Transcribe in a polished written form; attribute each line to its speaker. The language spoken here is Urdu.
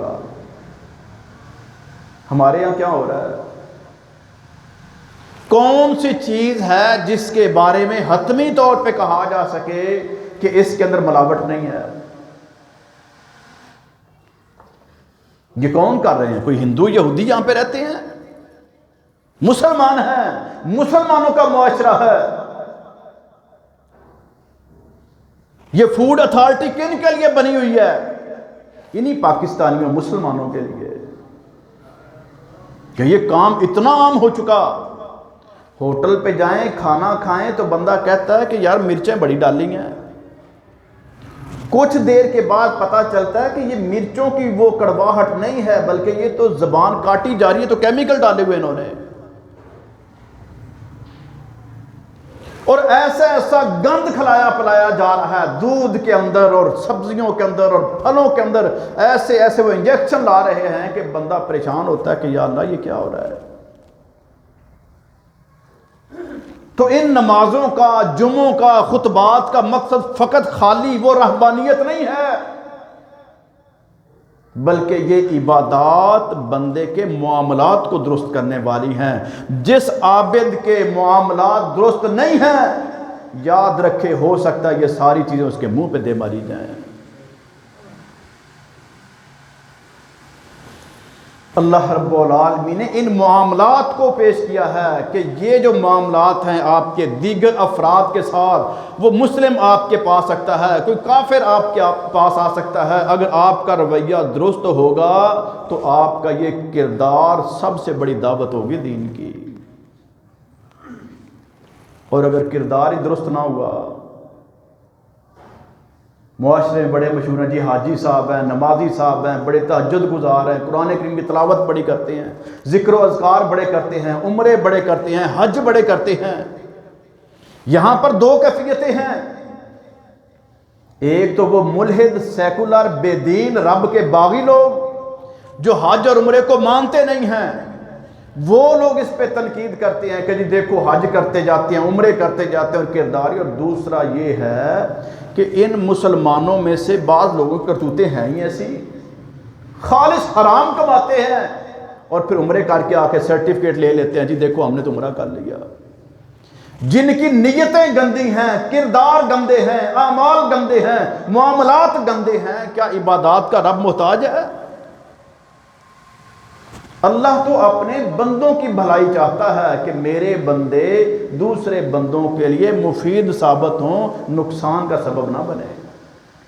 Speaker 1: ہوگا۔ ہمارے یہاں کیا ہو رہا ہے؟ کون سی چیز ہے جس کے بارے میں حتمی طور پہ کہا جا سکے کہ اس کے اندر ملاوٹ نہیں ہے؟ یہ کون کر رہے ہیں؟ کوئی ہندو یہودی یہاں پہ رہتے ہیں؟ مسلمان ہیں، مسلمانوں کا معاشرہ ہے۔ یہ فوڈ اتھارٹی کن کے لیے بنی ہوئی ہے؟ انہی پاکستانیوں مسلمانوں کے لیے، کہ یہ کام اتنا عام ہو چکا۔ ہوٹل پہ جائیں کھانا کھائیں تو بندہ کہتا ہے کہ یار مرچیں بڑی ڈالی ہیں، کچھ دیر کے بعد پتہ چلتا ہے کہ یہ مرچوں کی وہ کڑواہٹ نہیں ہے بلکہ یہ تو زبان کاٹی جا رہی ہے، تو کیمیکل ڈالے ہوئے انہوں نے۔ اور ایسا ایسا گند کھلایا پلایا جا رہا ہے دودھ کے اندر اور سبزیوں کے اندر اور پھلوں کے اندر، ایسے ایسے وہ انجیکشن لا رہے ہیں کہ بندہ پریشان ہوتا ہے کہ یا اللہ یہ کیا ہو رہا ہے۔ تو ان نمازوں کا، جمعوں کا، خطبات کا مقصد فقط خالی وہ رہبانیت نہیں ہے، بلکہ یہ عبادات بندے کے معاملات کو درست کرنے والی ہیں۔ جس عابد کے معاملات درست نہیں ہیں، یاد رکھے ہو سکتا ہے یہ ساری چیزیں اس کے منہ پہ دے ماری جائیں۔ اللہ رب العالمین نے ان معاملات کو پیش کیا ہے کہ یہ جو معاملات ہیں آپ کے دیگر افراد کے ساتھ، وہ مسلم آپ کے پاس سکتا ہے، کوئی کافر آپ کے پاس آ سکتا ہے، اگر آپ کا رویہ درست ہوگا تو آپ کا یہ کردار سب سے بڑی دعوت ہوگی دین کی۔ اور اگر کردار ہی درست نہ ہوا، معاشرے میں بڑے مشہور ہیں جی حاجی صاحب ہیں، نمازی صاحب ہیں، بڑے تہجد گزار ہیں، قرآن کریم کی تلاوت بڑی کرتے ہیں، ذکر و اذکار بڑے کرتے ہیں، عمرے بڑے کرتے ہیں، حج بڑے کرتے ہیں۔ یہاں پر دو کیفیتیں ہیں، ایک تو وہ ملحد سیکولر بے دین رب کے باغی لوگ جو حج اور عمرے کو مانتے نہیں ہیں، وہ لوگ اس پہ تنقید کرتے ہیں کہ جی دیکھو حج کرتے جاتے ہیں، عمرے کرتے جاتے ہیں اور کرداری۔ اور دوسرا یہ ہے کہ ان مسلمانوں میں سے بعض لوگوں کی کرتوتیں ہیں ہی ایسی، خالص حرام کماتے ہیں اور پھر عمرے کر کے آ کے سرٹیفکیٹ لے لیتے ہیں، جی دیکھو ہم نے تو عمرہ کر لیا۔ جن کی نیتیں گندی ہیں، کردار گندے ہیں، اعمال گندے ہیں، معاملات گندے ہیں، کیا عبادات کا رب محتاج ہے؟ اللہ تو اپنے بندوں کی بھلائی چاہتا ہے کہ میرے بندے دوسرے بندوں کے لیے مفید ثابت ہوں، نقصان کا سبب نہ بنے۔